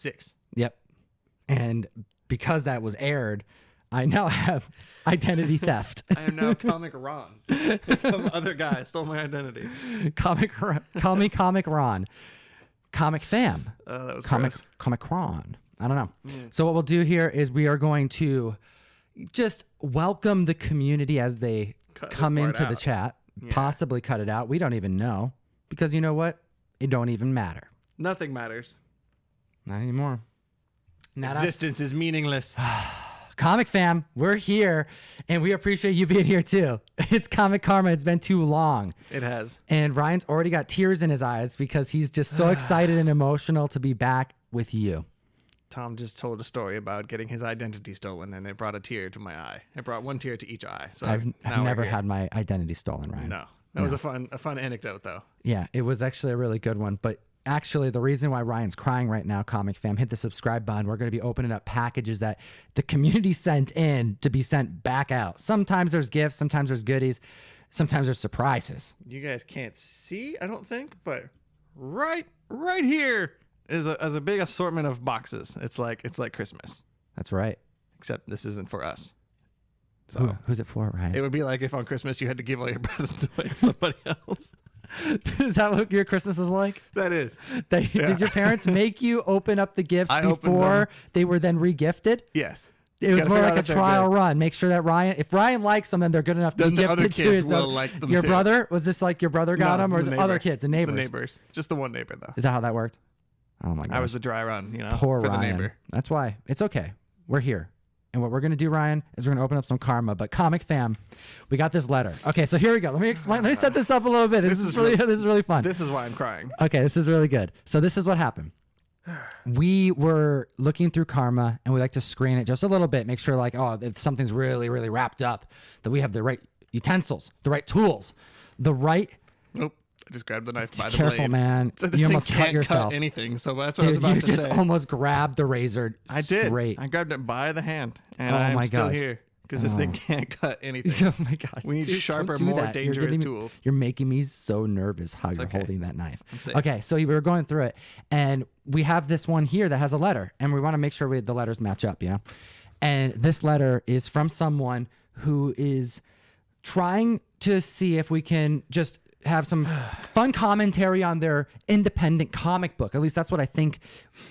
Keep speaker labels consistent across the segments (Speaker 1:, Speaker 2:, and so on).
Speaker 1: 6.
Speaker 2: Yep. And because that was aired, I now have identity theft.
Speaker 1: I am now Comic Ron. Some other guy stole my identity.
Speaker 2: Call me Comic Ron. Comic Fam.
Speaker 1: That was
Speaker 2: Comic Ron. I don't know. So what we'll do here is we are going to just welcome the community as they come into the chat. Yeah. Possibly cut it out. We don't even know. Because you know what? It don't even matter.
Speaker 1: Nothing matters.
Speaker 2: Not anymore.
Speaker 1: Existence is meaningless.
Speaker 2: Comic Fam, we're here, and we appreciate you being here too. It's Comic Karma. It's been too long.
Speaker 1: It has.
Speaker 2: And Ryan's already got tears in his eyes because he's just so excited and emotional to be back with you.
Speaker 1: Tom just told a story about getting his identity stolen, and it brought a tear to my eye. It brought one tear to each eye. So
Speaker 2: I've never had my identity stolen, Ryan.
Speaker 1: No. That was a fun anecdote, though.
Speaker 2: Yeah, it was actually a really good one. But actually, the reason why Ryan's crying right now, Comic Fam, hit the subscribe button. We're going to be opening up packages that the community sent in to be sent back out. Sometimes there's gifts. Sometimes there's goodies. Sometimes there's surprises.
Speaker 1: You guys can't see, I don't think, but right here is a big assortment of boxes. It's like Christmas.
Speaker 2: That's right.
Speaker 1: Except this isn't for us. So
Speaker 2: who's it for, Ryan?
Speaker 1: It would be like if on Christmas you had to give all your presents away to somebody else.
Speaker 2: Is that what your Christmas is like?
Speaker 1: That is.
Speaker 2: Did your parents make you open up the gifts before they were then re-gifted?
Speaker 1: Yes.
Speaker 2: It was more like a trial run. Make sure that if Ryan likes them, then they're good enough to be gifted too.
Speaker 1: Kids will like them
Speaker 2: your
Speaker 1: too.
Speaker 2: brother, was this like your brother got them, or is it other kids, the neighbors?
Speaker 1: The neighbors. Just the one neighbor, though.
Speaker 2: Is that how that worked? Oh my gosh.
Speaker 1: I was the dry run,
Speaker 2: Poor
Speaker 1: for
Speaker 2: Ryan.
Speaker 1: the neighbor.
Speaker 2: That's why. It's okay. We're here. And what we're going to do, Ryan, is we're going to open up some karma. But Comic Fam, we got this letter. Okay, so here we go. Let me explain. Let me set this up a little bit. This is really fun.
Speaker 1: This is why I'm crying.
Speaker 2: Okay, this is really good. So this is what happened. We were looking through karma, and we like to screen it just a little bit, make sure like, if something's really, really wrapped up, that we have the right utensils, the right tools, the right...
Speaker 1: Nope. I just grabbed the knife by the blade.
Speaker 2: Careful, man.
Speaker 1: So you almost cut yourself. Cut anything, so that's what I was about to say.
Speaker 2: You just almost grabbed the razor straight.
Speaker 1: I grabbed it by the hand, and I'm still here because this thing can't cut anything.
Speaker 2: Oh my gosh.
Speaker 1: We need sharper, more dangerous tools.
Speaker 2: You're making me so nervous how you're holding that knife. Okay, so we were going through it, and we have this one here that has a letter, and we want to make sure the letters match up, And this letter is from someone who is trying to see if we can just have some fun commentary on their independent comic book. At least that's what I think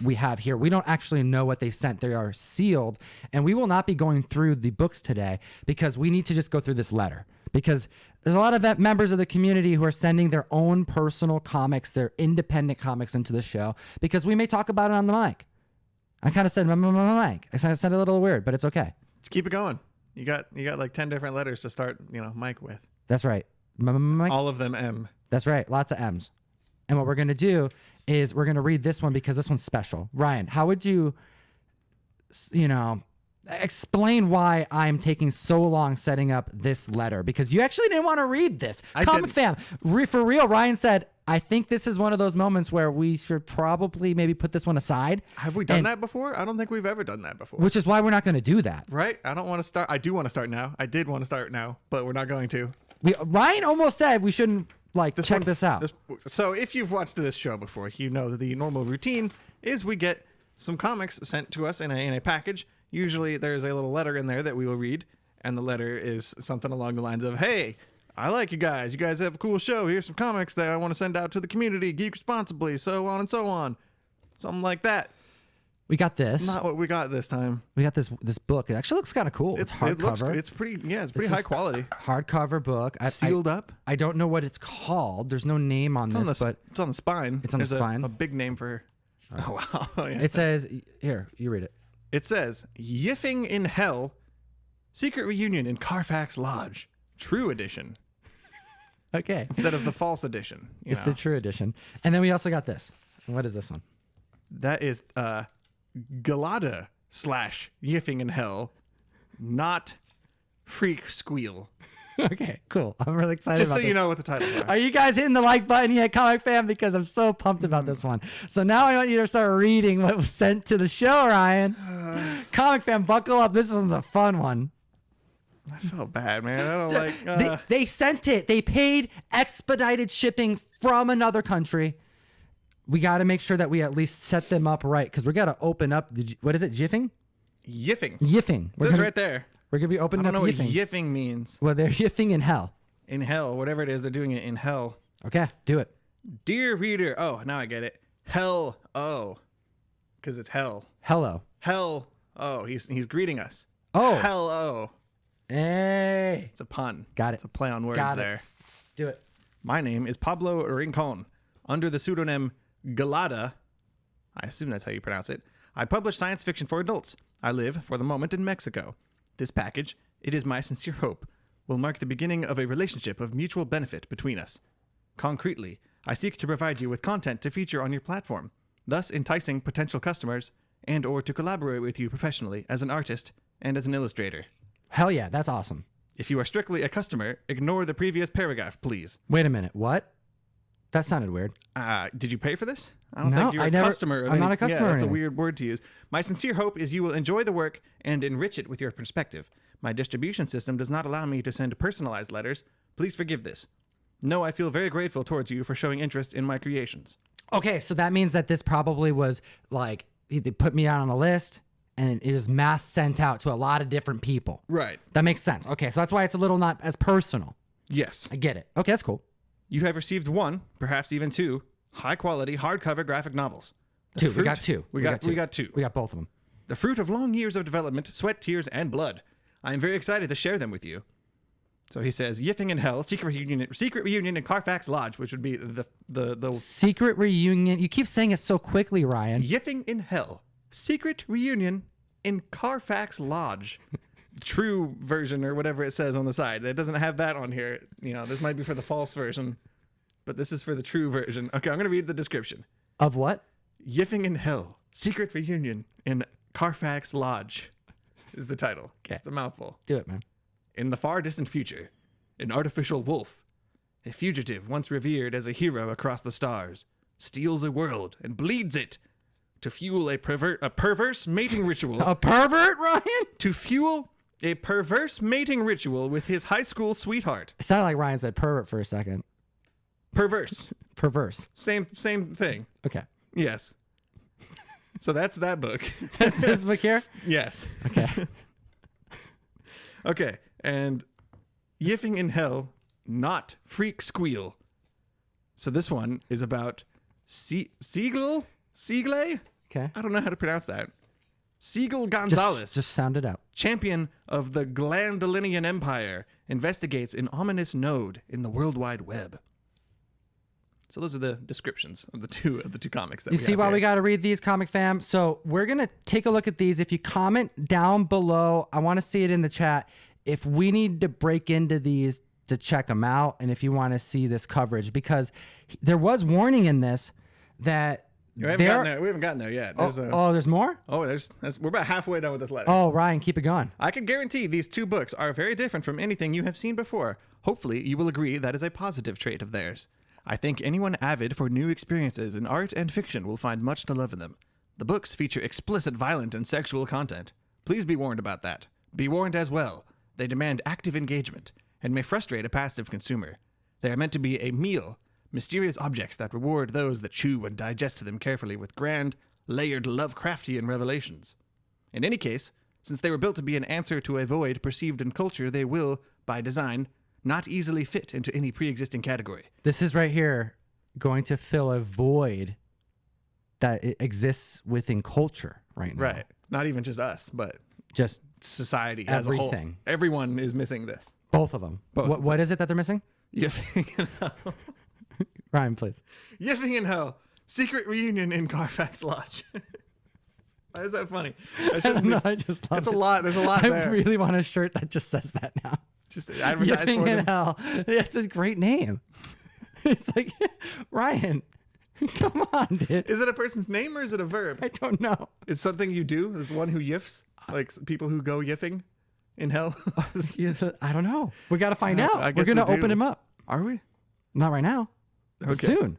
Speaker 2: we have here. We don't actually know what they sent. They are sealed, and we will not be going through the books today because we need to just go through this letter, because there's a lot of members of the community who are sending their own personal comics, their independent comics into the show, because we may talk about it on the mic. I kind of said mic. I said it a little weird, but it's okay.
Speaker 1: Just keep it going. You got like 10 different letters to start, Mike with.
Speaker 2: That's right.
Speaker 1: All of them M.
Speaker 2: That's right. Lots of M's. And what we're going to do is we're going to read this one because this one's special. Ryan, how would you, explain why I'm taking so long setting up this letter? Because you actually didn't want to read this. Comic Fam, for real, Ryan said, I think this is one of those moments where we should probably maybe put this one aside.
Speaker 1: Have we done that before? I don't think we've ever done that before.
Speaker 2: Which is why we're not going to do that.
Speaker 1: Right? I don't want to start. I do want to start now. I did want to start now, but we're not going to.
Speaker 2: Ryan almost said we shouldn't check this out.
Speaker 1: So if you've watched this show before, you know that the normal routine is we get some comics sent to us in a package. Usually there's a little letter in there that we will read, and the letter is something along the lines of, hey, I like you guys. You guys have a cool show. Here's some comics that I want to send out to the community. Geek responsibly, so on and so on. Something like that.
Speaker 2: We got this.
Speaker 1: Not what we got this time.
Speaker 2: We got this book. It actually looks kind of cool. It's hardcover.
Speaker 1: It's pretty high quality.
Speaker 2: Hardcover book.
Speaker 1: Sealed up.
Speaker 2: I don't know what it's called. There's no name on this, but
Speaker 1: it's on the spine.
Speaker 2: It's on the spine.
Speaker 1: A big name for her. Oh, wow. Oh, yeah.
Speaker 2: It says, here, you read it.
Speaker 1: It says, Yiffing in Hell, Secret Reunion in Carfax Lodge, True Edition.
Speaker 2: Okay.
Speaker 1: Instead of the false edition.
Speaker 2: It's the true edition. And then we also got this. What is this one?
Speaker 1: That is Galada / Yiffing in Hell, not Freak Squeal.
Speaker 2: Okay, cool. I'm really excited
Speaker 1: Just
Speaker 2: about
Speaker 1: so
Speaker 2: this.
Speaker 1: you know what the titles are.
Speaker 2: Are you guys hitting the like button yet, Comic Fam? Because I'm so pumped about this one. So now I want you to start reading what was sent to the show, Ryan. Comic Fam, buckle up. This one's a fun one.
Speaker 1: I felt bad, man. I don't like...
Speaker 2: They sent it. They paid expedited shipping from another country we got to make sure that we at least set them up right because we got to open up what is it? Yiffing?
Speaker 1: Yiffing.
Speaker 2: Yiffing.
Speaker 1: It says right there.
Speaker 2: We're going to be opening up
Speaker 1: I don't know
Speaker 2: Yiffing.
Speaker 1: what Yiffing means.
Speaker 2: Well, they're Yiffing in hell.
Speaker 1: In hell, whatever it is, they're doing it in hell.
Speaker 2: Okay, do it.
Speaker 1: Dear reader. Oh, now I get it. Hell. Oh. Because it's hell.
Speaker 2: Hello.
Speaker 1: Hell. Oh, he's greeting us.
Speaker 2: Oh.
Speaker 1: Hell. Oh.
Speaker 2: Hey.
Speaker 1: It's a pun.
Speaker 2: Got it.
Speaker 1: It's a play on words
Speaker 2: Got it.
Speaker 1: there.
Speaker 2: Do it.
Speaker 1: My name is Pablo Rincon. Under the pseudonym Galada, I assume that's how you pronounce it, I publish science fiction for adults. I live, for the moment, in Mexico. This package, it is my sincere hope, will mark the beginning of a relationship of mutual benefit between us. Concretely, I seek to provide you with content to feature on your platform, thus enticing potential customers and or to collaborate with you professionally as an artist and as an illustrator.
Speaker 2: Hell yeah, that's awesome.
Speaker 1: If you are strictly a customer, ignore the previous paragraph, please.
Speaker 2: Wait a minute. What? That sounded weird.
Speaker 1: Did you pay for this? I don't
Speaker 2: No,
Speaker 1: think you're
Speaker 2: I
Speaker 1: a
Speaker 2: never-
Speaker 1: customer.
Speaker 2: I'm not a customer
Speaker 1: Yeah, that's
Speaker 2: or
Speaker 1: a
Speaker 2: anything.
Speaker 1: weird word to use. My sincere hope is you will enjoy the work and enrich it with your perspective. My distribution system does not allow me to send personalized letters. Please forgive this. No, I feel very grateful towards you for showing interest in my creations.
Speaker 2: Okay, so that means that this probably was like they put me out on a list and it was mass sent out to a lot of different people.
Speaker 1: Right.
Speaker 2: That makes sense. Okay, so that's why it's a little not as personal.
Speaker 1: Yes.
Speaker 2: I get it. Okay, that's cool.
Speaker 1: You have received one, perhaps even two, high-quality hardcover graphic novels. The
Speaker 2: We got two.
Speaker 1: We got two.
Speaker 2: We got both of them.
Speaker 1: The fruit of long years of development, sweat, tears, and blood. I am very excited to share them with you. So he says, Yiffing in Hell, Secret Reunion in Carfax Lodge, which would be the
Speaker 2: Secret reunion. You keep saying it so quickly, Ryan.
Speaker 1: Yiffing in Hell, Secret Reunion in Carfax Lodge. True version or whatever it says on the side. It doesn't have that on here. You know, this might be for the false version, but this is for the true version. Okay, I'm going to read the description.
Speaker 2: Of what?
Speaker 1: Yiffing in Hell, Secret Reunion in Carfax Lodge is the title.
Speaker 2: Okay.
Speaker 1: It's a mouthful.
Speaker 2: Do it, man.
Speaker 1: In the far distant future, an artificial wolf, a fugitive once revered as a hero across the stars, steals a world and bleeds it to fuel a perverse mating ritual.
Speaker 2: A pervert, Ryan?
Speaker 1: To fuel a perverse mating ritual with his high school sweetheart.
Speaker 2: It sounded like Ryan said pervert for a second.
Speaker 1: Perverse.
Speaker 2: Perverse.
Speaker 1: Same thing.
Speaker 2: Okay.
Speaker 1: Yes. So that's that book.
Speaker 2: That's this book here?
Speaker 1: Yes.
Speaker 2: Okay.
Speaker 1: Okay. And Yiffing in Hell, Not Freak Squeal. So this one is about Siegel?
Speaker 2: Okay.
Speaker 1: I don't know how to pronounce that. Siegel Gonzalez,
Speaker 2: Just sound it out.
Speaker 1: champion of the Glandolinian Empire, investigates an ominous node in the World Wide Web. So those are the descriptions of the two comics that
Speaker 2: You see why
Speaker 1: here.
Speaker 2: we got to read these, comic fam? So we're going to take a look at these. If you comment down below, I want to see it in the chat. If we need to break into these to check them out, and if you want to see this coverage, because there was warning in this that
Speaker 1: We haven't gotten there yet.
Speaker 2: there's more?
Speaker 1: We're about halfway done with this letter.
Speaker 2: Oh, Ryan, keep it going.
Speaker 1: I can guarantee these two books are very different from anything you have seen before. Hopefully, you will agree that is a positive trait of theirs. I think anyone avid for new experiences in art and fiction will find much to love in them. The books feature explicit, violent, and sexual content. Please be warned about that. Be warned as well. They demand active engagement and may frustrate a passive consumer. They are meant to be a meal, mysterious objects that reward those that chew and digest them carefully with grand, layered Lovecraftian revelations. In any case, since they were built to be an answer to a void perceived in culture, they will, by design, not easily fit into any pre-existing category.
Speaker 2: This is right here going to fill a void that exists within culture right now.
Speaker 1: Right. Not even just us, but
Speaker 2: Just
Speaker 1: society as a whole.
Speaker 2: everything.
Speaker 1: Everyone is missing this.
Speaker 2: both of them. What is it that they're missing?
Speaker 1: Yiffing in Hell.
Speaker 2: Ryan, please.
Speaker 1: Yiffing in Hell. Secret reunion in Carfax Lodge. Why is that funny?
Speaker 2: I don't know. I just love
Speaker 1: It's a lot. There's a lot
Speaker 2: I
Speaker 1: there.
Speaker 2: really want a shirt that just says that now.
Speaker 1: Just advertise
Speaker 2: Yiffing
Speaker 1: for
Speaker 2: in
Speaker 1: them.
Speaker 2: Hell. It's a great name. It's like, Ryan, come on, dude.
Speaker 1: Is it a person's name or is it a verb?
Speaker 2: I don't know.
Speaker 1: Is something you do? Is one who yiffs? Like people who go yiffing in hell?
Speaker 2: I don't know. We got to find out.
Speaker 1: I
Speaker 2: We're
Speaker 1: guess
Speaker 2: going to
Speaker 1: we do.
Speaker 2: open him up.
Speaker 1: Are we?
Speaker 2: Not right now. But
Speaker 1: Okay.
Speaker 2: soon.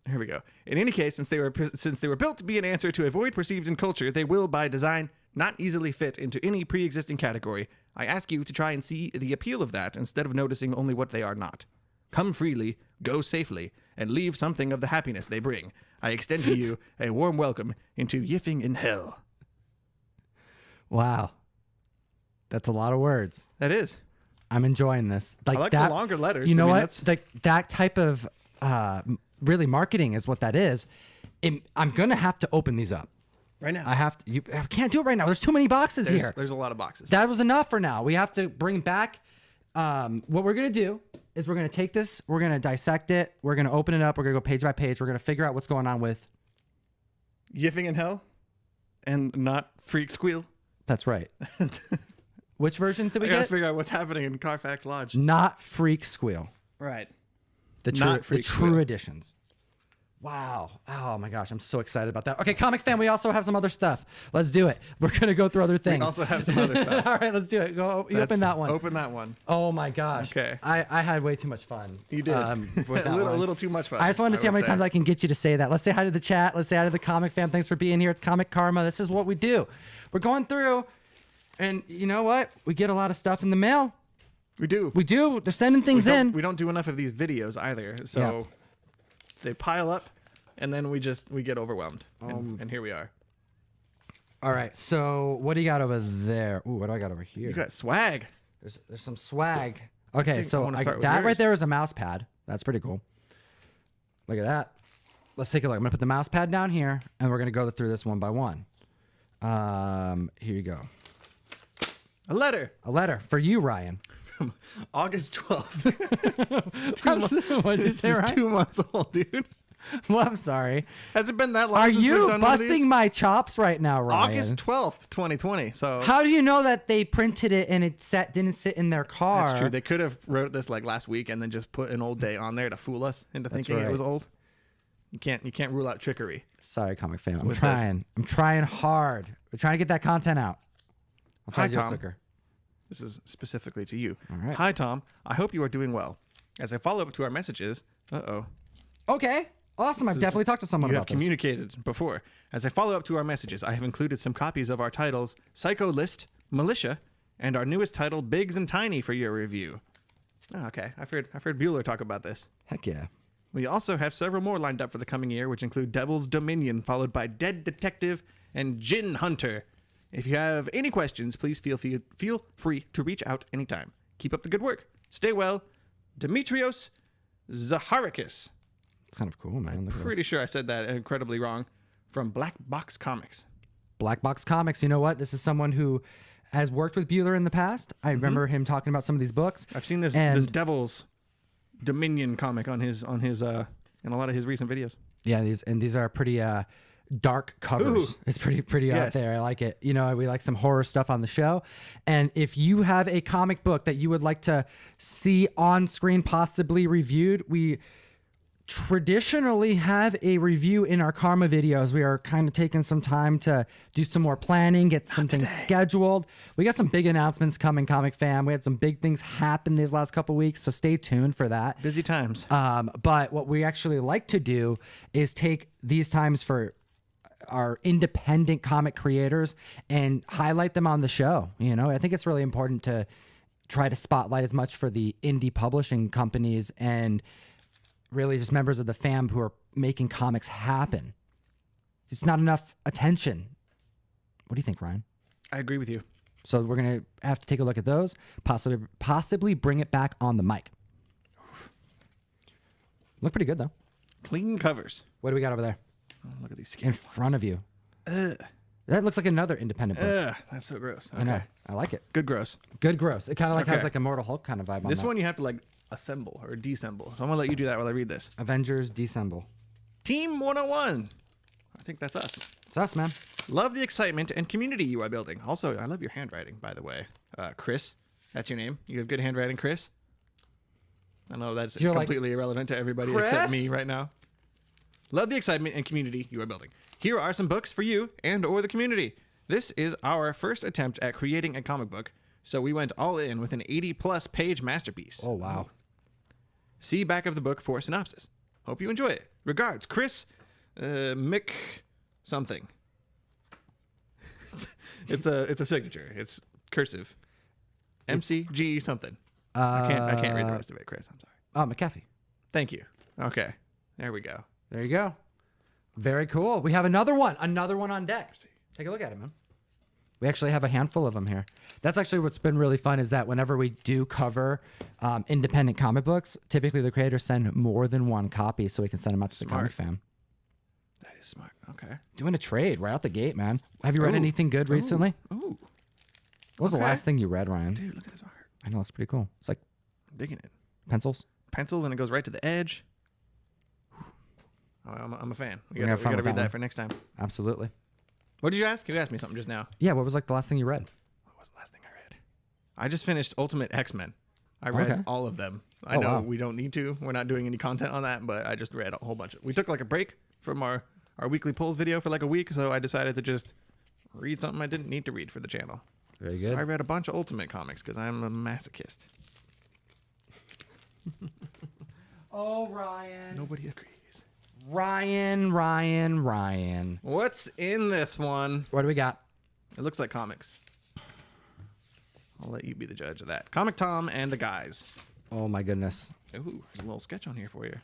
Speaker 1: Here we go. In any case, since they were built to be an answer to a void perceived in culture, they will, by design, not easily fit into any pre-existing category. I ask you to try and see the appeal of that instead of noticing only what they are not. Come freely, go safely, and leave something of the happiness they bring. I extend to you a warm welcome into Yiffing in hell.
Speaker 2: Wow. That's a lot of words.
Speaker 1: That is.
Speaker 2: I'm enjoying this.
Speaker 1: I like
Speaker 2: that,
Speaker 1: the longer letters.
Speaker 2: You know what?
Speaker 1: That's...
Speaker 2: Like that type of really marketing is what that is. I'm going to have to open these up.
Speaker 1: Right now.
Speaker 2: I can't do it right now. There's too many boxes here.
Speaker 1: There's a lot of boxes.
Speaker 2: That was enough for now. We have to bring back. What we're going to do is we're going to take this. We're going to dissect it. We're going to open it up. We're going to go page by page. We're going to figure out what's going on with
Speaker 1: Yiffing in hell and not Freak Squeal.
Speaker 2: That's right. Which versions did we
Speaker 1: I gotta
Speaker 2: get?
Speaker 1: figure out what's happening in Carfax Lodge.
Speaker 2: Not Freak Squeal.
Speaker 1: Right.
Speaker 2: The
Speaker 1: Not
Speaker 2: true
Speaker 1: Freak Squeal.
Speaker 2: editions. Wow. Oh my gosh, I'm so excited about that. Okay, Comic Fan, we also have some other stuff. Let's do it. We're going to go through other things.
Speaker 1: We also have some other stuff.
Speaker 2: All right, let's do it. You open that one.
Speaker 1: Open that one.
Speaker 2: Oh my gosh.
Speaker 1: Okay.
Speaker 2: I had way too much fun.
Speaker 1: You did.
Speaker 2: With that
Speaker 1: a little too much fun.
Speaker 2: I just wanted to see how many times I can get you to say that. Let's say hi to the chat. Let's say hi to the Comic Fam. Thanks for being here. It's Comic Karma. This is what we do. We're going through, and you know what? We get a lot of stuff in the mail.
Speaker 1: We do.
Speaker 2: We do. They're sending things in.
Speaker 1: We don't do enough of these videos either, so they pile up, and then we get overwhelmed. And here we are.
Speaker 2: All right. So what do you got over there? Ooh, what do I got over here?
Speaker 1: You got swag.
Speaker 2: There's some swag. Okay, so
Speaker 1: start with
Speaker 2: that right
Speaker 1: yours.
Speaker 2: there is a mouse pad. That's pretty cool. Look at that. Let's take a look. I'm gonna put the mouse pad down here, and we're gonna go through this one by one. Here you go.
Speaker 1: A letter.
Speaker 2: A letter for you, Ryan.
Speaker 1: From August 12th.
Speaker 2: What did you
Speaker 1: This
Speaker 2: say,
Speaker 1: is
Speaker 2: Ryan?
Speaker 1: 2 months old, dude.
Speaker 2: Well, I'm sorry.
Speaker 1: Has it been that long
Speaker 2: Are
Speaker 1: since we've
Speaker 2: you
Speaker 1: done one of these?
Speaker 2: busting my chops right now, Ryan?
Speaker 1: August 12th, 2020. So
Speaker 2: How do you know that they printed it and it didn't sit in their car?
Speaker 1: that's true. They could have wrote this like last week and then just put an old day on there to fool us into thinking
Speaker 2: right.
Speaker 1: it was old. You can't rule out trickery.
Speaker 2: Sorry, Comic Fan. I'm
Speaker 1: With
Speaker 2: trying. I'm trying hard. We're trying to get that content out. I'll try
Speaker 1: Hi,
Speaker 2: to do it
Speaker 1: Tom.
Speaker 2: quicker.
Speaker 1: This is specifically to you.
Speaker 2: All right.
Speaker 1: Hi, Tom. I hope you are doing well. As I follow up to our messages,
Speaker 2: Okay. Awesome. I've definitely talked to someone
Speaker 1: you
Speaker 2: about
Speaker 1: have communicated before. As I follow up to our messages, I have included some copies of our titles, Psycho List, Militia, and our newest title, Biggs and Tiny, for your review. Oh, okay. I've heard Bueller talk about this.
Speaker 2: this. Heck yeah.
Speaker 1: We also have several more lined up for the coming year, which include Devil's Dominion, followed by Dead Detective and Gin Hunter. If you have any questions, please feel free to reach out anytime. Keep up the good work. Stay well. Demetrios Zaharikis.
Speaker 2: It's kind of cool, man. Look at
Speaker 1: Pretty sure I said that incredibly wrong. From Black Box Comics.
Speaker 2: Black Box Comics. You know what? This is someone who has worked with Bueller in the past. I remember him talking about some of these books.
Speaker 1: I've seen this Devil's Dominion comic on his in a lot of his recent videos.
Speaker 2: Yeah, these are pretty dark covers.
Speaker 1: Ooh.
Speaker 2: It's pretty out
Speaker 1: Yes.
Speaker 2: there. I like it. You know, we like some horror stuff on the show. And if you have a comic book that you would like to see on screen, possibly reviewed, we traditionally have a review in our Karma videos. We are kind of taking some time to do some more planning, get some things scheduled. We got some big announcements coming, Comic Fam. We had some big things happen these last couple weeks, so stay tuned for that.
Speaker 1: Busy times.
Speaker 2: But what we actually like to do is take these times for our independent comic creators and highlight them on the show. You know, I think it's really important to try to spotlight as much for the indie publishing companies and really just members of the fam who are making comics happen. It's not enough attention. What do you think, Ryan?
Speaker 1: I agree with you.
Speaker 2: So we're going to have to take a look at those, possibly bring it back on the mic. Look pretty good, though.
Speaker 1: Clean covers.
Speaker 2: What do we got over there?
Speaker 1: Oh, look at these
Speaker 2: In
Speaker 1: skin.
Speaker 2: front of you.
Speaker 1: Ugh.
Speaker 2: That looks like another independent book.
Speaker 1: Ugh, that's so gross. Okay.
Speaker 2: I know. I like it.
Speaker 1: Good gross.
Speaker 2: Good gross. It kind of like has
Speaker 1: Okay.
Speaker 2: like a Immortal Hulk kind of vibe on
Speaker 1: This
Speaker 2: that.
Speaker 1: one you have to like assemble or deassemble. So I'm gonna let you do that while I read this.
Speaker 2: Avengers Dissemble.
Speaker 1: Team 101. I think that's us.
Speaker 2: It's us, man.
Speaker 1: Love the excitement and community you are building. Also, I love your handwriting, by the way. Chris, that's your name. You have good handwriting, Chris. I know that's
Speaker 2: You're like,
Speaker 1: completely irrelevant to everybody
Speaker 2: Chris?
Speaker 1: except me right now. Love the excitement and community you are building. Here are some books for you and or the community. This is our first attempt at creating a comic book, so we went all in with an 80-plus page masterpiece.
Speaker 2: Oh, wow.
Speaker 1: See back of the book for a synopsis. Hope you enjoy it. Regards, Chris Mick something. It's a signature. It's cursive. MCG something. I can't read the rest of it, Chris. I'm sorry.
Speaker 2: Oh, McAfee.
Speaker 1: Thank you. Okay. There we go.
Speaker 2: There you go. Very cool. We have another one on deck. Take a look at it, man. We actually have a handful of them here. That's actually what's been really fun is that whenever we do cover independent comic books, typically the creators send more than one copy so we can send them out to the comic fam.
Speaker 1: That is smart. Okay.
Speaker 2: Doing a trade right out the gate, man. Have you read anything good recently?
Speaker 1: Ooh.
Speaker 2: What was the last thing you read, Ryan?
Speaker 1: Dude, look at this art.
Speaker 2: I know, it's pretty cool. It's like
Speaker 1: I'm digging it.
Speaker 2: pencils.
Speaker 1: Pencils, and it goes right to the edge. Oh, I'm a fan. We
Speaker 2: We're
Speaker 1: gotta read that for next time.
Speaker 2: Absolutely.
Speaker 1: What did you ask? You asked me something just now.
Speaker 2: Yeah, what was like the last thing you read?
Speaker 1: What was the last thing I read? I just finished Ultimate X-Men. I read all of them. I know we don't need to. We're not doing any content on that, but I just read a whole bunch. We took like a break from our weekly polls video for like a week, so I decided to just read something I didn't need to read for the channel.
Speaker 2: Very good.
Speaker 1: So I read a bunch of Ultimate comics because I'm a masochist.
Speaker 2: Oh, Ryan.
Speaker 1: Nobody agrees.
Speaker 2: Ryan.
Speaker 1: What's in this one?
Speaker 2: What do we got?
Speaker 1: It looks like comics. I'll let you be the judge of that. Comic Tom and the guys.
Speaker 2: Oh my goodness.
Speaker 1: Ooh, there's a little sketch on here for you.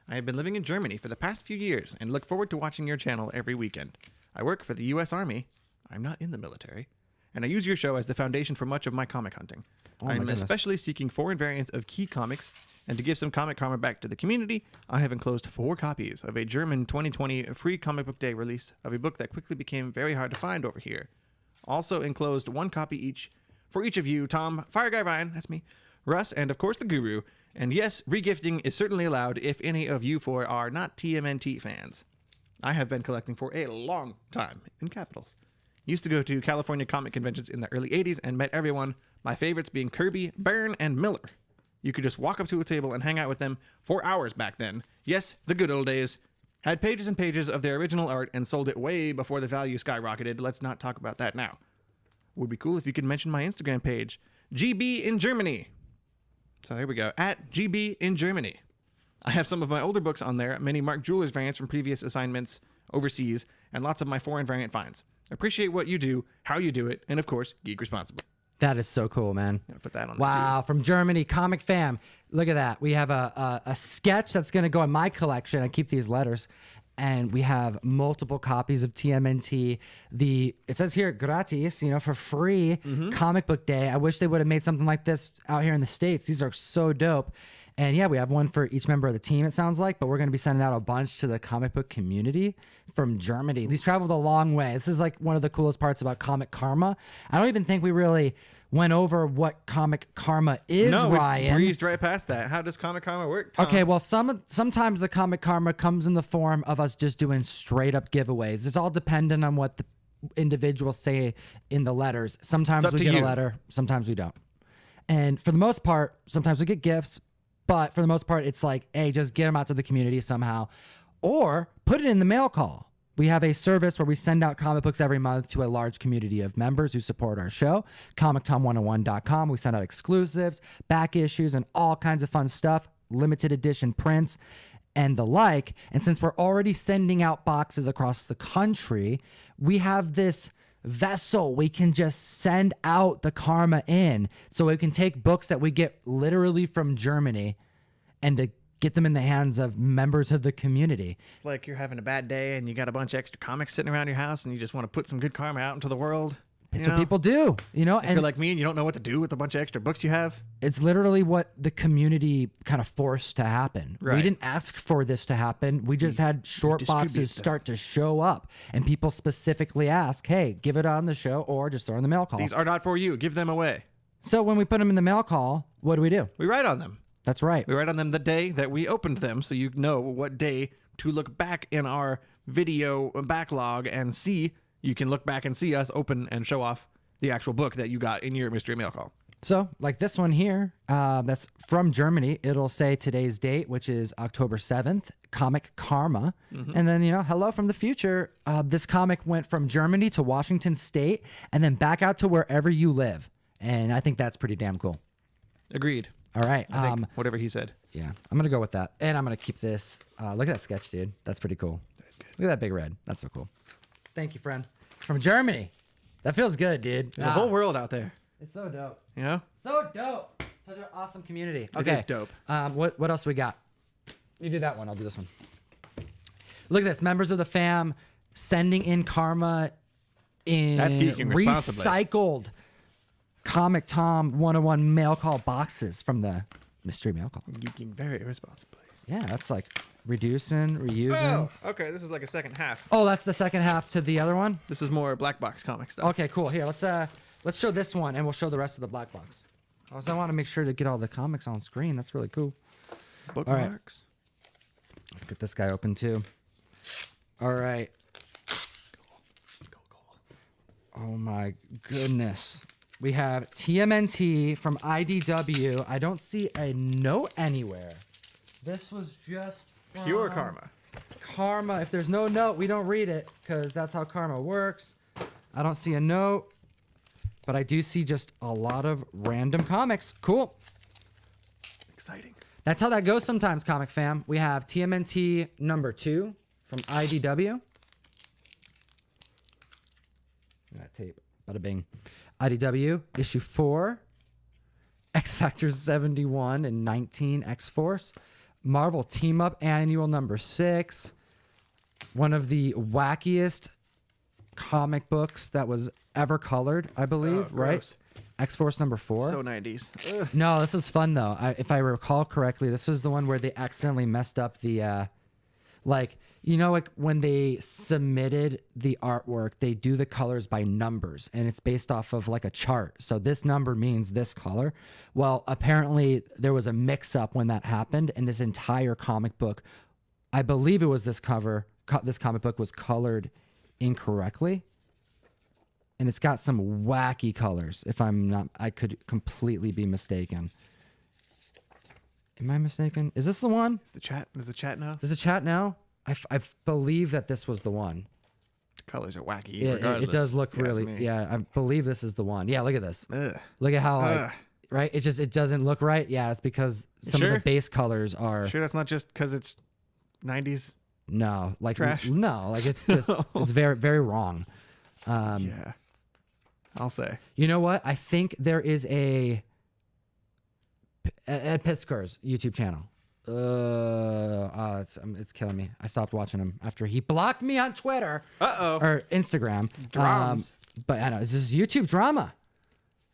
Speaker 1: I have been living in Germany for the past few years and look forward to watching your channel every weekend. I work for the U.S. Army. I'm not in the military. And I use your show as the foundation for much of my comic hunting. I'm especially seeking foreign variants of key comics, and to give some comic karma back to the community, I have enclosed 4 copies of a German 2020 free comic book day release of a book that quickly became very hard to find over here. Also enclosed 1 copy each for each of you, Tom, FireGuyRyan, that's me, Russ, and of course the Guru. And yes, regifting is certainly allowed if any of you 4 are not TMNT fans. I have been collecting for a long time, in capitals. Used to go to California comic conventions in the early 80s and met everyone, my favorites being Kirby, Byrne, and Miller. You could just walk up to a table and hang out with them for hours back then. Yes, the good old days. Had pages and pages of their original art and sold it way before the value skyrocketed. Let's not talk about that now. Would be cool if you could mention my Instagram page, GB in Germany. So there we go, at GB in Germany. I have some of my older books on there, many Mark Jeweller's variants from previous assignments overseas, and lots of my foreign variant finds. Appreciate what you do, how you do it, and of course, geek responsibly.
Speaker 2: That is so cool, man.
Speaker 1: Put that on.
Speaker 2: Wow, from Germany, Comic Fam. Look at that. We have a sketch that's going to go in my collection. I keep these letters. And we have multiple copies of TMNT. It says here, gratis, for free, comic book day. I wish they would have made something like this out here in the States. These are so dope. And yeah, we have one for each member of the team, it sounds like, but we're going to be sending out a bunch to the comic book community from Germany. These traveled a long way. This is like one of the coolest parts about Comic Karma. I don't even think we really went over what Comic Karma is, Ryan.
Speaker 1: We breezed right past that. How does Comic Karma work, Tom?
Speaker 2: Okay, well, sometimes the Comic Karma comes in the form of us just doing straight up giveaways. It's all dependent on what the individuals say in the letters. Sometimes we get a letter, sometimes we don't. And for the most part, sometimes we get gifts, but for the most part, it's like, hey, just get them out to the community somehow, or put it in the mail call. We have a service where we send out comic books every month to a large community of members who support our show, ComicTom101.com. We send out exclusives, back issues, and all kinds of fun stuff, limited edition prints, and the like. And since we're already sending out boxes across the country, we have this vessel we can just send out the karma in, so we can take books that we get literally from Germany and to get them in the hands of members of the community.
Speaker 1: It's like you're having a bad day and you got a bunch of extra comics sitting around your house and you just want to put some good karma out into the world.
Speaker 2: It's what people do,
Speaker 1: If you're like me and you don't know what to do with a bunch of extra books you have.
Speaker 2: It's literally what the community kind of forced to happen. Right. We didn't ask for this to happen. We just had short boxes start to show up, and people specifically ask, hey, give it on the show or just throw in the mail call.
Speaker 1: These are not for you. Give them away.
Speaker 2: So when we put them in the mail call, what do?
Speaker 1: We write on them.
Speaker 2: That's right.
Speaker 1: We write on them the day that we opened them, so you know what day to look back in our video backlog and see. You can look back and see us open and show off the actual book that you got in your mystery mail call.
Speaker 2: So, like this one here, that's from Germany. It'll say today's date, which is October 7th, Comic Karma. And then, hello from the future. This comic went from Germany to Washington State and then back out to wherever you live. And I think that's pretty damn cool.
Speaker 1: Agreed.
Speaker 2: All right.
Speaker 1: I think whatever he said.
Speaker 2: Yeah, I'm going to go with that. And I'm going to keep this. Look at that sketch, dude. That's pretty cool.
Speaker 1: That is good.
Speaker 2: Look at that big red. That's so cool. Thank you, friend. From Germany. That feels good, dude.
Speaker 1: There's a whole world out there.
Speaker 2: It's so dope.
Speaker 1: So
Speaker 2: dope. Such an awesome community.
Speaker 1: Okay. It is dope.
Speaker 2: What else we got? You do that one. I'll do this one. Look at this. Members of the fam sending in karma in
Speaker 1: That's geeking responsibly.
Speaker 2: recycled ComicTom101 mail call boxes from the mystery mail call.
Speaker 1: Geeking very irresponsibly.
Speaker 2: Yeah, that's like reducing, reusing.
Speaker 1: Oh, okay. This is like a second half.
Speaker 2: Oh, that's the second half to the other one?
Speaker 1: This is more black box comic stuff.
Speaker 2: Okay, cool. Here, let's show this one, and we'll show the rest of the black box. Also, I want to make sure to get all the comics on screen. That's really cool.
Speaker 1: Bookmarks.
Speaker 2: Let's get this guy open too. All right. Oh my goodness. We have TMNT from IDW. I don't see a note anywhere. This was just
Speaker 1: Pure karma.
Speaker 2: Karma. If there's no note, we don't read it because that's how karma works. I don't see a note, but I do see just a lot of random comics. Cool.
Speaker 1: Exciting.
Speaker 2: That's how that goes sometimes, comic fam. We have TMNT number 2 from IDW. That tape. Bada bing. IDW issue 4. X Factor 71 and 19 X Force. Marvel Team Up Annual number 6. One of the wackiest comic books that was ever colored, I believe, right? X Force number 4.
Speaker 1: So 90s. Ugh.
Speaker 2: No, this is fun though. If I recall correctly, this is the one where they accidentally messed up the, like, you know, like when they submitted the artwork, they do the colors by numbers, and it's based off of like a chart. So this number means this color. Well, apparently there was a mix-up when that happened, and this entire comic book, I believe it was this cover, this comic book was colored incorrectly. And it's got some wacky colors. If I'm not, I could completely be mistaken. Am I mistaken? Is this the one?
Speaker 1: Is the chat? Is the chat now?
Speaker 2: Is the chat now? I believe that this was the one.
Speaker 1: The colors are wacky.
Speaker 2: It does look really. Yeah, I believe this is the one. Yeah, look at this.
Speaker 1: Ugh.
Speaker 2: Look at how like, right. It doesn't look right. Yeah, it's because some of the base colors are.
Speaker 1: Sure, that's not just because it's 90s.
Speaker 2: No, like
Speaker 1: trash.
Speaker 2: No, like it's just it's very very wrong.
Speaker 1: Yeah. I'll say.
Speaker 2: You know what? I think there is Ed Pitzker's YouTube channel. It's killing me. I stopped watching him after he blocked me on Twitter. Or Instagram.
Speaker 1: Drums.
Speaker 2: But I know it's just YouTube drama.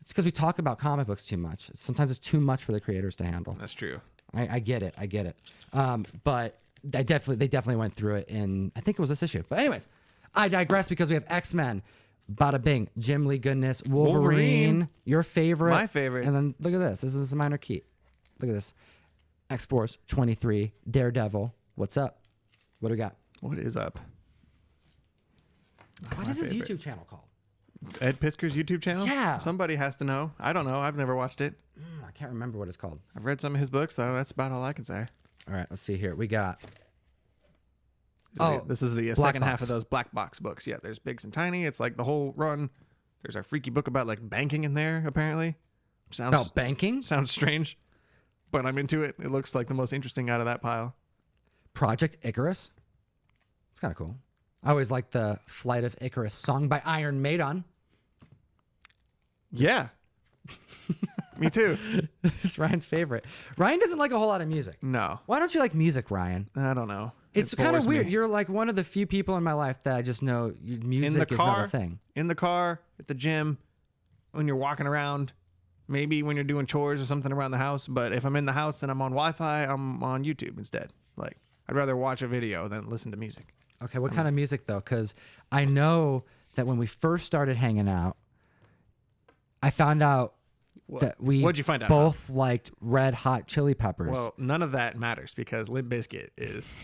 Speaker 2: It's because we talk about comic books too much. Sometimes it's too much for the creators to handle.
Speaker 1: That's true.
Speaker 2: I get it. But they definitely went through it in, I think it was this issue. But anyways, I digress because we have X-Men. Bada bing, Jim Lee goodness, Wolverine, your favorite,
Speaker 1: my favorite,
Speaker 2: and then look at this. This is a minor key. Look at this, X Force 23, Daredevil. What's up? What do we got?
Speaker 1: What is up?
Speaker 2: What is his YouTube channel called?
Speaker 1: Ed Pisker's YouTube channel?
Speaker 2: Yeah.
Speaker 1: Somebody has to know. I don't know. I've never watched it.
Speaker 2: I can't remember what it's called.
Speaker 1: I've read some of his books, though. That's about all I can say.
Speaker 2: All right, let's see here. We got.
Speaker 1: This is the second half of those black box books. Yeah, there's Bigs and Tiny. It's like the whole run. There's a freaky book about like banking in there, apparently.
Speaker 2: About banking?
Speaker 1: Sounds strange, but I'm into it. It looks like the most interesting out of that pile.
Speaker 2: Project Icarus. It's kind of cool. I always liked the Flight of Icarus song by Iron Maiden.
Speaker 1: Yeah. Me too.
Speaker 2: It's Ryan's favorite. Ryan doesn't like a whole lot of music.
Speaker 1: No.
Speaker 2: Why don't you like music, Ryan?
Speaker 1: I don't know.
Speaker 2: It's kind of weird. You're like one of the few people in my life that I just know music is not a thing.
Speaker 1: In the car, at the gym, when you're walking around, maybe when you're doing chores or something around the house. But if I'm in the house and I'm on Wi-Fi, I'm on YouTube instead. Like, I'd rather watch a video than listen to music.
Speaker 2: Okay, what kind of music though? Because I know that when we first started hanging out, I found out that we
Speaker 1: What'd you find out,
Speaker 2: both liked Red Hot Chili Peppers.
Speaker 1: Well, none of that matters because Limp Bizkit is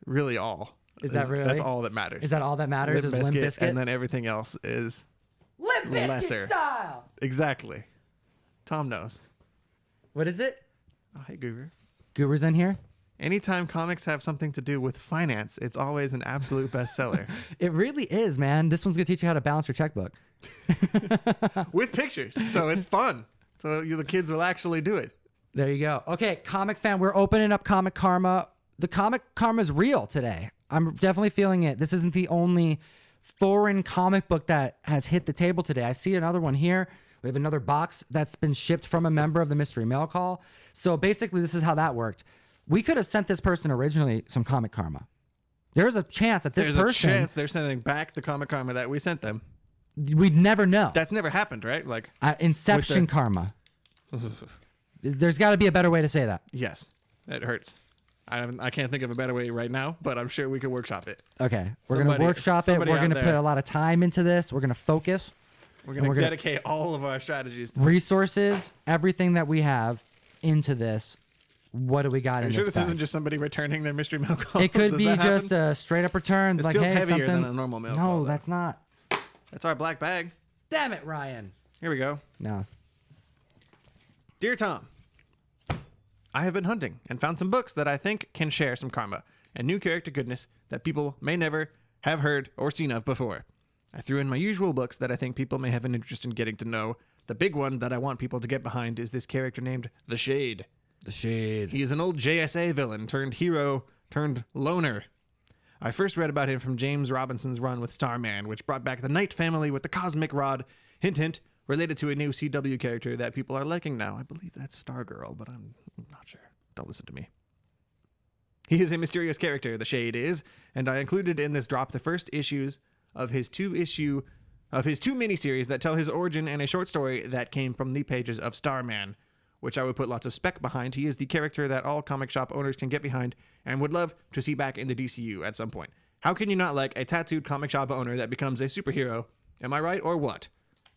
Speaker 1: really all.
Speaker 2: Is that really?
Speaker 1: That's all that matters.
Speaker 2: Is that all that matters? Is Limp Bizkit?
Speaker 1: And then everything else is
Speaker 2: Limp Bizkit
Speaker 1: lesser.
Speaker 2: style.
Speaker 1: Exactly. Tom knows.
Speaker 2: What is it?
Speaker 1: Oh, hey, Guru.
Speaker 2: Guru's in here?
Speaker 1: Anytime comics have something to do with finance, it's always an absolute bestseller.
Speaker 2: It really is, man. This one's going to teach you how to balance your checkbook.
Speaker 1: With pictures. So it's fun. So the kids will actually do it.
Speaker 2: There you go. Okay, comic fan, we're opening up Comic Karma. The Comic Karma is real today. I'm definitely feeling it. This isn't the only foreign comic book that has hit the table today. I see another one here. We have another box that's been shipped from a member of the Mystery Mail Call. So basically, this is how that worked. We could have sent this person originally some Comic Karma. There's a chance that this
Speaker 1: There's
Speaker 2: person,
Speaker 1: a chance they're sending back the comic karma that we sent them.
Speaker 2: we'd never know.
Speaker 1: That's never happened, right? Like
Speaker 2: Inception karma. There's got to be a better way to say that.
Speaker 1: Yes, it hurts. I can't think of a better way right now, but I'm sure we could workshop it.
Speaker 2: Okay, we're going to workshop it. We're going to put a lot of time into this. We're going to focus.
Speaker 1: We're going to dedicate all of our strategies to
Speaker 2: resources, everything that we have into this. What do we got in this?
Speaker 1: Are you sure this
Speaker 2: bag?
Speaker 1: isn't just somebody returning their mystery mail call?
Speaker 2: It could be just a straight up return.
Speaker 1: This
Speaker 2: like,
Speaker 1: feels
Speaker 2: hey,
Speaker 1: heavier
Speaker 2: something.
Speaker 1: than a normal mail
Speaker 2: No,
Speaker 1: call.
Speaker 2: that's not.
Speaker 1: That's our black bag.
Speaker 2: Damn it, Ryan.
Speaker 1: Here we go.
Speaker 2: No.
Speaker 1: Dear Tom, I have been hunting and found some books that I think can share some karma and new character goodness that people may never have heard or seen of before. I threw in my usual books that I think people may have an interest in getting to know. The big one that I want people to get behind is this character named The Shade.
Speaker 2: The Shade.
Speaker 1: He is an old JSA villain turned hero turned loner. I first read about him from James Robinson's run with Starman, which brought back the Knight family with the cosmic rod. Hint, hint, related to a new CW character that people are liking now. I believe that's Stargirl, but I'm not sure. Don't listen to me. He is a mysterious character, The Shade is, and I included in this drop the first issues of his two miniseries that tell his origin and a short story that came from the pages of Starman, which I would put lots of spec behind. He is the character that all comic shop owners can get behind and would love to see back in the DCU at some point. How can you not like a tattooed comic shop owner that becomes a superhero? Am I right or what?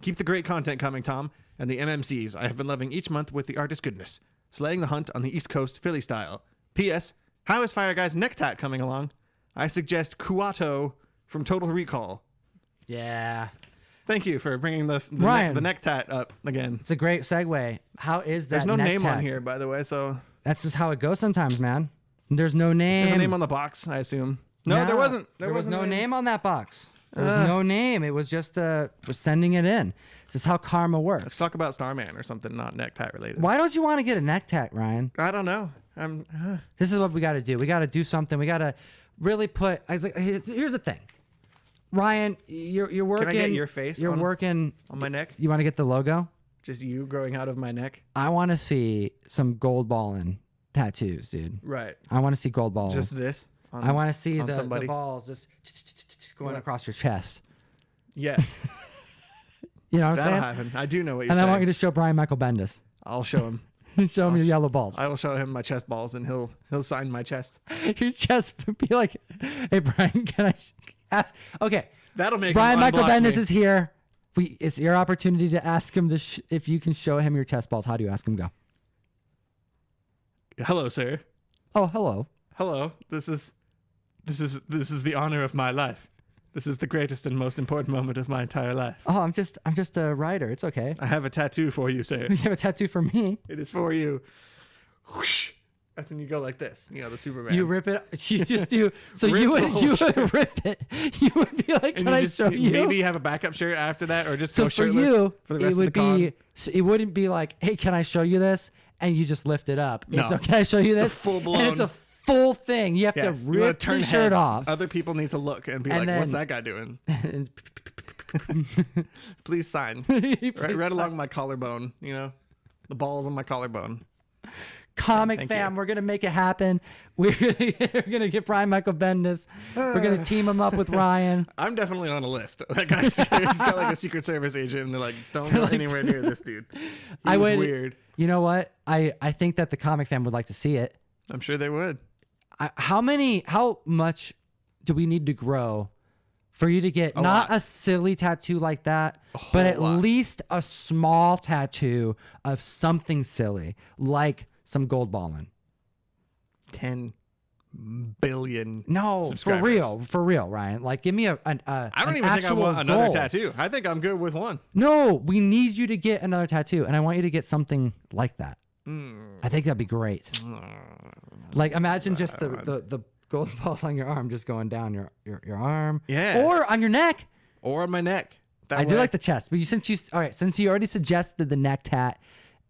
Speaker 1: Keep the great content coming, Tom, and the MMCs I have been loving each month with the artist goodness. Slaying the hunt on the East Coast, Philly style. P.S. How is Fire Guy's neck tat coming along? I suggest Kuato from Total Recall.
Speaker 2: Yeah.
Speaker 1: Thank you for bringing the neck tat up again.
Speaker 2: It's a great segue. How is that?
Speaker 1: There's no
Speaker 2: neck
Speaker 1: name
Speaker 2: tat?
Speaker 1: on here, by the way, so...
Speaker 2: That's just how it goes sometimes, man. There's no name.
Speaker 1: There's a name on the box, I assume. No, there wasn't.
Speaker 2: There was no name on that box. There was no name. It was just we're sending it in. This is how karma works.
Speaker 1: Let's talk about Starman or something not neck tat related.
Speaker 2: Why don't you want to get a neck tat, Ryan?
Speaker 1: I don't know.
Speaker 2: This is what we got to do. We got to do something. We got to really put. I was like, here's the thing, Ryan. You're working.
Speaker 1: Can I get your face?
Speaker 2: You're working
Speaker 1: on my neck.
Speaker 2: You want to get the logo?
Speaker 1: Just you growing out of my neck.
Speaker 2: I want to see some gold balling tattoos, dude.
Speaker 1: Right.
Speaker 2: I want to see gold balls.
Speaker 1: Just this.
Speaker 2: I want to see the balls just going across your chest.
Speaker 1: Yes.
Speaker 2: You know what I'm
Speaker 1: That'll
Speaker 2: saying?
Speaker 1: happen. I do know what you're
Speaker 2: and
Speaker 1: saying.
Speaker 2: I want you to show Brian Michael Bendis.
Speaker 1: I'll show him.
Speaker 2: Show him your yellow balls.
Speaker 1: I will show him my chest balls, and he'll sign my chest.
Speaker 2: Your chest be like, hey Brian, can I ask? Okay,
Speaker 1: that'll make
Speaker 2: Brian
Speaker 1: him
Speaker 2: Michael Bendis
Speaker 1: me.
Speaker 2: is here. It's your opportunity to ask him if you can show him your chest balls. How do you ask him? Go.
Speaker 1: Hello, sir.
Speaker 2: Oh, hello.
Speaker 1: Hello. This is the honor of my life. This is the greatest and most important moment of my entire life.
Speaker 2: Oh, I'm just a writer. It's okay.
Speaker 1: I have a tattoo for you, sir.
Speaker 2: You have a tattoo for me.
Speaker 1: It is for you. Whoosh. That's when you go like this. You know, the Superman.
Speaker 2: You rip it. You just do. So you would rip it. You would be like, "Can I show you?"
Speaker 1: Maybe have a backup shirt after that, or just
Speaker 2: so
Speaker 1: go
Speaker 2: for
Speaker 1: shirtless
Speaker 2: you,
Speaker 1: for the rest
Speaker 2: it would
Speaker 1: of the con.
Speaker 2: be. So it wouldn't be like, "Hey, can I show you this?" And you just lift it up.
Speaker 1: No.
Speaker 2: It's okay. Can I show you this?
Speaker 1: It's a full-blown.
Speaker 2: And it's a full thing. You have to rip the shirt off.
Speaker 1: Other people need to look and be like, "What's that guy doing?" Please sign. Right along my collarbone. You know, the balls on my collarbone.
Speaker 2: Comic fam, we're gonna make it happen. We're gonna get Brian Michael Bendis. We're gonna team him up with Ryan.
Speaker 1: I'm definitely on a list. That guy's he's got like a Secret Service agent, and they're like, "Don't go anywhere near this dude." He was weird.
Speaker 2: You know what? I think that the comic fam would like to see it.
Speaker 1: I'm sure they would.
Speaker 2: How much do we need to grow for you to get not a silly tattoo like that, but at least a small tattoo of something silly, like some gold balling?
Speaker 1: 10 billion.
Speaker 2: No, for real, Ryan. Like, give me I
Speaker 1: don't even think I want another tattoo. I think I'm good with one.
Speaker 2: No, we need you to get another tattoo, and I want you to get something like that. I think that'd be great. Like, imagine just the gold balls on your arm just going down your arm.
Speaker 1: Yeah.
Speaker 2: Or on your neck.
Speaker 1: Or on my neck.
Speaker 2: I do like the chest, but since you already suggested the neck tat,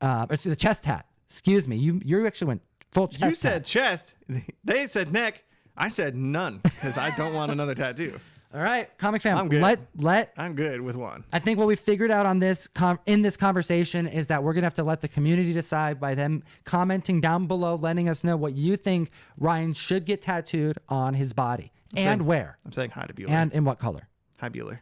Speaker 2: or the chest tat. Excuse me, you actually went full chest.
Speaker 1: You said chest. They said neck. I said none because I don't want another tattoo.
Speaker 2: All right, comic fam.
Speaker 1: I'm good.
Speaker 2: Let
Speaker 1: I'm good with one.
Speaker 2: I think what we figured out on this in this conversation is that we're gonna have to let the community decide by them commenting down below, letting us know what you think Ryan should get tattooed on his body. And where?
Speaker 1: I'm saying hi to Bueller.
Speaker 2: And in what color?
Speaker 1: Hi, Bueller.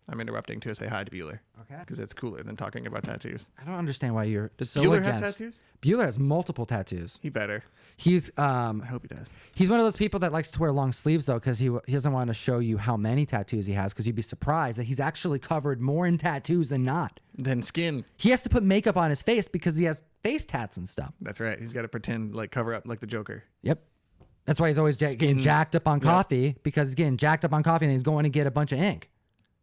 Speaker 1: I'm interrupting to say hi to Bueller.
Speaker 2: Okay.
Speaker 1: Because it's cooler than talking about tattoos.
Speaker 2: I don't understand why you're
Speaker 1: Does
Speaker 2: so
Speaker 1: Bueller
Speaker 2: against.
Speaker 1: have tattoos?
Speaker 2: Bueller has multiple tattoos.
Speaker 1: He better.
Speaker 2: He's
Speaker 1: I hope he does.
Speaker 2: he's one of those people that likes to wear long sleeves though, because he doesn't want to show you how many tattoos he has, because you'd be surprised that he's actually covered more in tattoos than not.
Speaker 1: Then skin.
Speaker 2: He has to put makeup on his face because he has face tats and stuff.
Speaker 1: That's right. He's got to pretend like cover up like the Joker.
Speaker 2: Yep. That's why he's always getting jacked up on coffee, because he's getting jacked up on coffee and he's going to get a bunch of ink.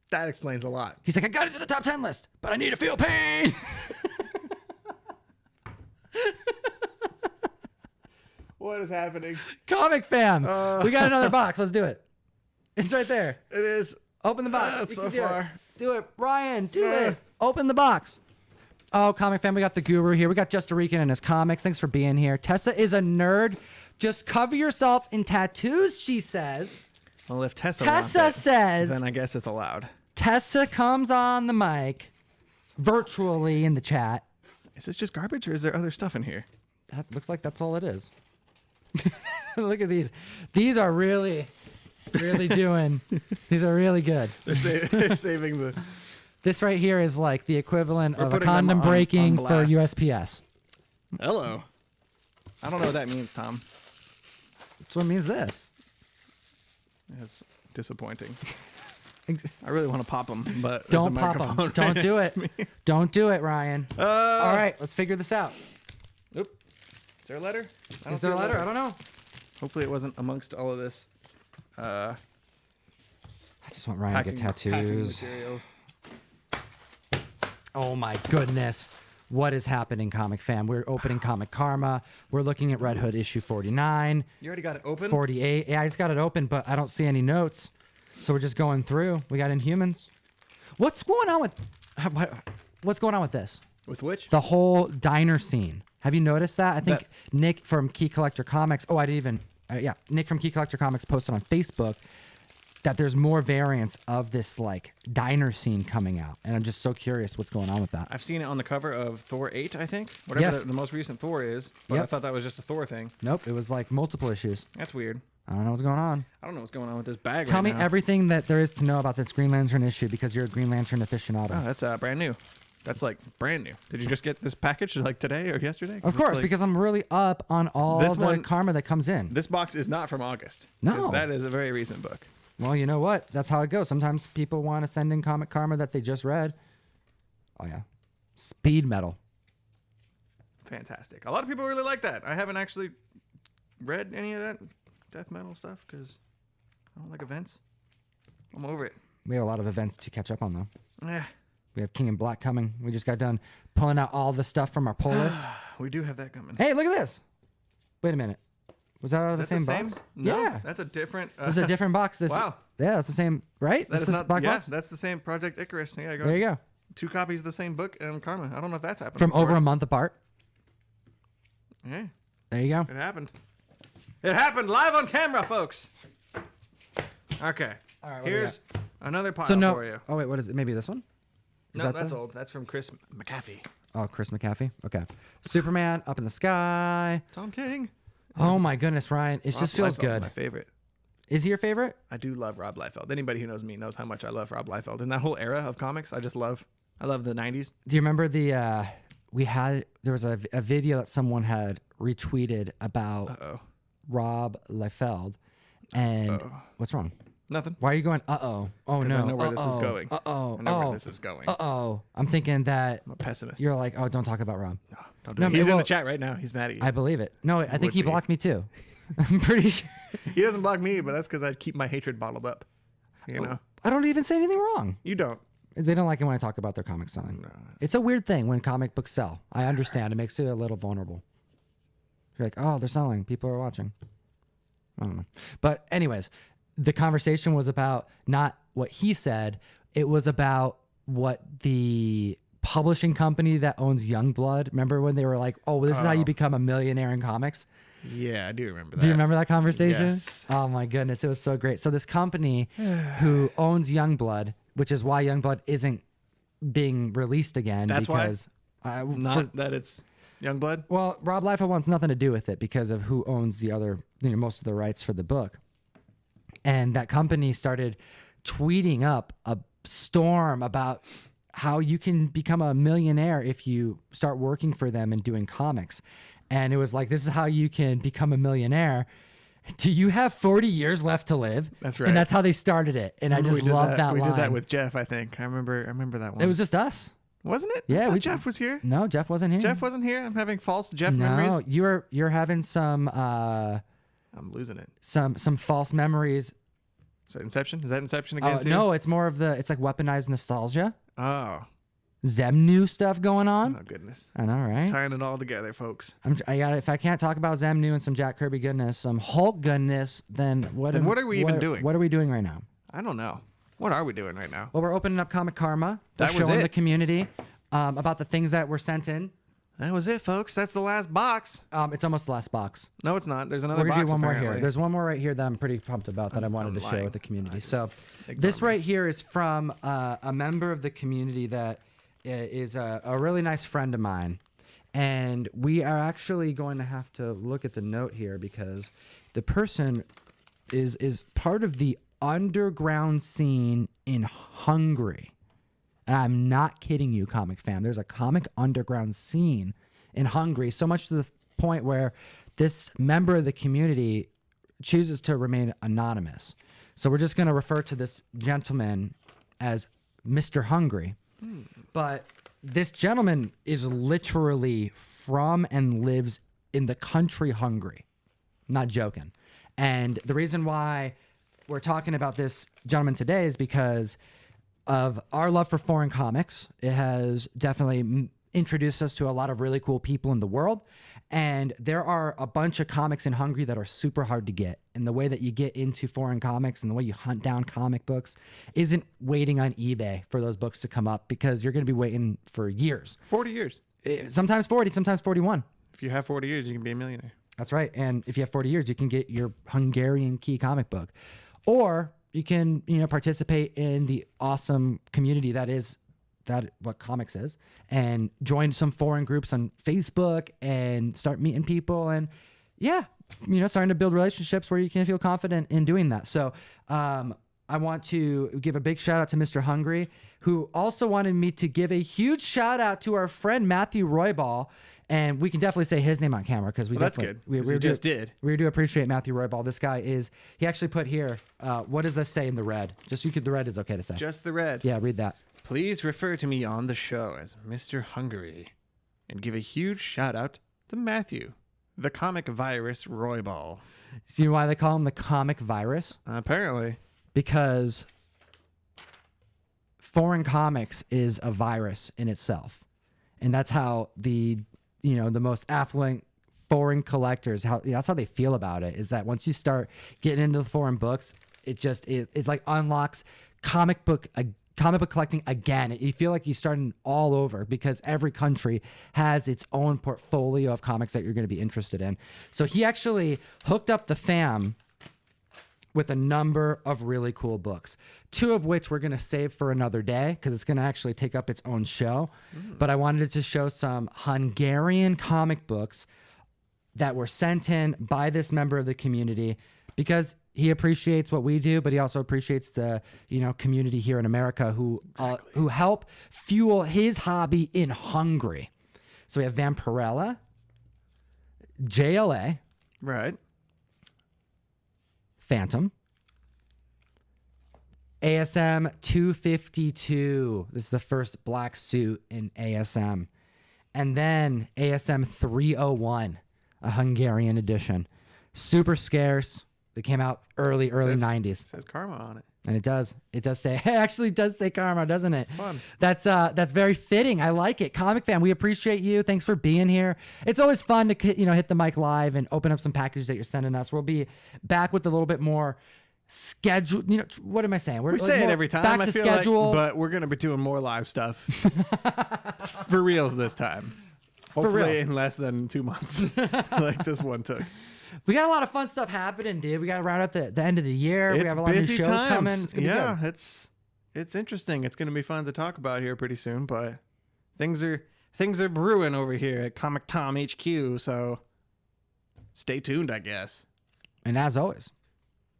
Speaker 1: That explains a lot.
Speaker 2: He's like, I got it to the top 10 list, but I need to feel pain.
Speaker 1: What is happening?
Speaker 2: Comic fam. We got another box. Let's do it. It's right there.
Speaker 1: It is.
Speaker 2: Open the box.
Speaker 1: That's
Speaker 2: You
Speaker 1: so
Speaker 2: can do it.
Speaker 1: far.
Speaker 2: Do it. Ryan, do it. Open the box. Oh, Comic fam, we got the guru here. We got Just a Rican and his comics. Thanks for being here. Tessa is a nerd. Just cover yourself in tattoos, she says.
Speaker 1: Well, if Tessa
Speaker 2: says,
Speaker 1: then I guess it's allowed.
Speaker 2: Tessa comes on the mic virtually in the chat.
Speaker 1: Is this just garbage or is there other stuff in here?
Speaker 2: That looks like that's all it is. Look at these. These are really doing. These are really good.
Speaker 1: They're saving the.
Speaker 2: This right here is like the equivalent of a
Speaker 1: putting them
Speaker 2: condom
Speaker 1: on
Speaker 2: breaking for
Speaker 1: blast.
Speaker 2: USPS.
Speaker 1: Hello. I don't know what that means, Tom.
Speaker 2: That's what it means this.
Speaker 1: That's disappointing. I really want to pop them, but
Speaker 2: Don't pop them. Don't do it. Don't do it, Ryan. All right, let's figure this out.
Speaker 1: Oop. Is there a letter?
Speaker 2: Is there a letter? I don't know.
Speaker 1: Hopefully it wasn't amongst all of this.
Speaker 2: I just want Ryan to get tattoos. Oh my goodness. What is happening, Comic Fam? We're opening Comic Karma. We're looking at Red Hood issue 49.
Speaker 1: You already got it open?
Speaker 2: 48. Yeah, I just got it open, but I don't see any notes. So we're just going through. We got Inhumans. What's going on with this?
Speaker 1: With which?
Speaker 2: The whole diner scene. Have you noticed that? I think Nick from Key Collector Comics. Oh, I didn't even. Nick from Key Collector Comics posted on Facebook that there's more variants of this like diner scene coming out, and I'm just so curious what's going on with that.
Speaker 1: I've seen it on the cover of Thor 8, I think. Whatever the most recent Thor is, but I thought that was just a Thor thing.
Speaker 2: Nope, it was like multiple issues.
Speaker 1: That's weird.
Speaker 2: I don't know what's going on.
Speaker 1: I don't know what's going on with this bag.
Speaker 2: Tell
Speaker 1: right
Speaker 2: me
Speaker 1: now.
Speaker 2: everything that there is to know about this Green Lantern issue, because you're a Green Lantern aficionado.
Speaker 1: Oh, that's brand new. That's like brand new. Did you just get this package like today or yesterday?
Speaker 2: Of course,
Speaker 1: like,
Speaker 2: because I'm really up on all the karma that comes in.
Speaker 1: This box is not from August.
Speaker 2: No.
Speaker 1: That is a very recent book.
Speaker 2: Well, you know what? That's how it goes. Sometimes people want to send in comic karma that they just read. Oh, yeah. Speed metal.
Speaker 1: Fantastic. A lot of people really like that. I haven't actually read any of that death metal stuff because I don't like events. I'm over it.
Speaker 2: We have a lot of events to catch up on, though.
Speaker 1: Eh.
Speaker 2: We have King in Black coming. We just got done pulling out all the stuff from our pull list.
Speaker 1: We do have that coming.
Speaker 2: Hey, look at this. Wait a minute. Was that out of the same box?
Speaker 1: No,
Speaker 2: yeah.
Speaker 1: That's a different...
Speaker 2: This is a different box.
Speaker 1: Wow.
Speaker 2: Yeah, that's the same, right?
Speaker 1: That
Speaker 2: this is black box?
Speaker 1: That's the same Project Icarus. Yeah,
Speaker 2: there you go.
Speaker 1: 2 copies of the same book and karma. I don't know if that's happened
Speaker 2: From
Speaker 1: before.
Speaker 2: over a month apart.
Speaker 1: Yeah.
Speaker 2: There you go.
Speaker 1: It happened. It happened live on camera, folks. Okay.
Speaker 2: All right,
Speaker 1: here's another pile for you.
Speaker 2: Oh, wait, what is it? Maybe this one?
Speaker 1: No, that's old. That's from Chris McAfee.
Speaker 2: Oh, Chris McAfee? Okay. Superman, Up in the Sky.
Speaker 1: Tom King.
Speaker 2: Oh, my goodness, Ryan. It just feels
Speaker 1: Liefeld's
Speaker 2: good.
Speaker 1: my favorite.
Speaker 2: Is he your favorite?
Speaker 1: I do love Rob Liefeld. Anybody who knows me knows how much I love Rob Liefeld. And that whole era of comics, I love the 90s.
Speaker 2: Do you remember there was a video that someone had retweeted about Rob Liefeld, and what's wrong?
Speaker 1: Nothing.
Speaker 2: Why are you going, uh-oh? Oh, no.
Speaker 1: I know where this is going.
Speaker 2: Uh-oh.
Speaker 1: I know where this is going.
Speaker 2: Uh-oh. I'm thinking that
Speaker 1: I'm a pessimist.
Speaker 2: you're like, oh, don't talk about Rob.
Speaker 1: No, don't do it. He's in the chat right now. He's mad at you.
Speaker 2: I believe it. No, I think
Speaker 1: would
Speaker 2: he
Speaker 1: be.
Speaker 2: blocked me too. I'm pretty sure.
Speaker 1: He doesn't block me, but that's because I keep my hatred bottled up. You know?
Speaker 2: I don't even say anything wrong.
Speaker 1: You don't.
Speaker 2: They don't like it when I talk about their comic selling.
Speaker 1: No.
Speaker 2: It's a weird thing when comic books sell. I understand. It makes you a little vulnerable. You're like, oh, they're selling. People are watching. I don't know. But anyways, the conversation was about not what he said. It was about what the publishing company that owns Youngblood. Remember when they were like, oh, this is how you become a millionaire in comics?
Speaker 1: Yeah, I do remember that.
Speaker 2: Do you remember that conversation?
Speaker 1: Yes.
Speaker 2: Oh my goodness, it was so great. So this company who owns Youngblood, which is why Youngblood isn't being released again.
Speaker 1: That's
Speaker 2: because,
Speaker 1: Not that it's Youngblood?
Speaker 2: Well, Rob Liefeld wants nothing to do with it because of who owns the other, most of the rights for the book. And that company started tweeting up a storm about how you can become a millionaire if you start working for them and doing comics. And it was like, this is how you can become a millionaire. Do you have 40 years left to live?
Speaker 1: That's right.
Speaker 2: And that's how they started it. And I just love that line.
Speaker 1: We did that with Jeff, I think. I remember that one.
Speaker 2: It was just us.
Speaker 1: Wasn't it?
Speaker 2: Yeah,
Speaker 1: Jeff was here.
Speaker 2: No, Jeff wasn't here.
Speaker 1: Jeff wasn't here. I'm having false Jeff memories.
Speaker 2: No, you're having some
Speaker 1: I'm losing it.
Speaker 2: Some false memories.
Speaker 1: Is that Inception? Is that Inception again too?
Speaker 2: No, it's more of it's like weaponized nostalgia.
Speaker 1: Oh.
Speaker 2: Zemnu stuff going on.
Speaker 1: Oh goodness.
Speaker 2: I know, right?
Speaker 1: Tying it all together, folks.
Speaker 2: If I can't talk about Zemnu and some Jack Kirby goodness, some Hulk goodness, then what are we even doing? What are we doing right now?
Speaker 1: I don't know. What are we doing right now?
Speaker 2: Well, we're opening up Comic Karma.
Speaker 1: That was
Speaker 2: showing
Speaker 1: it.
Speaker 2: The community about the things that were sent in.
Speaker 1: That was it, folks. That's the last box.
Speaker 2: It's almost the last box.
Speaker 1: No, it's not. There's another box.
Speaker 2: We're gonna do one
Speaker 1: apparently.
Speaker 2: more here. There's one more right here that I'm pretty pumped about that I wanted to share with the community. So this right here is from a member of the community that is a really nice friend of mine. And we are actually going to have to look at the note here because the person is part of the underground scene in Hungary. And I'm not kidding you, comic fam. There's a comic underground scene in Hungary, so much to the point where this member of the community chooses to remain anonymous. So we're just going to refer to this gentleman as Mr. Hungry. But this gentleman is literally from and lives in the country Hungary. I'm not joking. And the reason why we're talking about this gentleman today is because of our love for foreign comics. It has definitely introduced us to a lot of really cool people in the world. And there are a bunch of comics in Hungary that are super hard to get. And the way that you get into foreign comics and the way you hunt down comic books isn't waiting on eBay for those books to come up, because you're going to be waiting for years.
Speaker 1: 40 years.
Speaker 2: Sometimes 40, sometimes 41.
Speaker 1: If you have 40 years, you can be a millionaire.
Speaker 2: That's right. And if you have 40 years, you can get your Hungarian key comic book. Or you can, participate in the awesome community that what comics is, and join some foreign groups on Facebook and start meeting people and starting to build relationships where you can feel confident in doing that. So I want to give a big shout out to Mr. Hungry, who also wanted me to give a huge shout out to our friend Matthew Roybal. And we can definitely say his name on camera because
Speaker 1: that's good. We did.
Speaker 2: We do appreciate Matthew Roybal. This guy he actually put here, what does this say in the red? The red is okay to say.
Speaker 1: Just the red.
Speaker 2: Yeah, read that.
Speaker 1: Please refer to me on the show as Mr. Hungary and give a huge shout out to Matthew, the comic virus Roybal.
Speaker 2: See why they call him the comic virus?
Speaker 1: Apparently.
Speaker 2: Because foreign comics is a virus in itself. And that's how the most affluent foreign collectors, that's how they feel about it, is that once you start getting into the foreign books, it's like unlocks comic book collecting again. You feel like you're starting all over because every country has its own portfolio of comics that you're going to be interested in. So he actually hooked up the fam with a number of really cool books, 2 of which we're going to save for another day because it's going to actually take up its own show. But I wanted to show some Hungarian comic books that were sent in by this member of the community because he appreciates what we do, but he also appreciates the community here in America who help fuel his hobby in Hungary. So we have Vampirella, JLA,
Speaker 1: right,
Speaker 2: Phantom, ASM 252. This is the first black suit in ASM. And then ASM 301, a Hungarian edition. Super scarce. They came out early 90s.
Speaker 1: It says Karma on it.
Speaker 2: And it does say, it actually does say Karma, doesn't it?
Speaker 1: It's fun.
Speaker 2: That's very fitting. I like it. Comic fan, we appreciate you. Thanks for being here. It's always fun to hit the mic live and open up some packages that you're sending us. We'll be back with a little bit more schedule. What am I saying?
Speaker 1: We say it every time.
Speaker 2: Back
Speaker 1: I
Speaker 2: to
Speaker 1: feel
Speaker 2: schedule.
Speaker 1: But we're gonna be doing more live stuff for reals this time. Hopefully in less than 2 months, like this one took.
Speaker 2: We got a lot of fun stuff happening, dude. We got to round out the end of the year. We have a lot of new shows coming. It's gonna be good.
Speaker 1: It's interesting. It's going to be fun to talk about here pretty soon, but things are brewing over here at Comic Tom HQ, so stay tuned, I guess.
Speaker 2: And as always,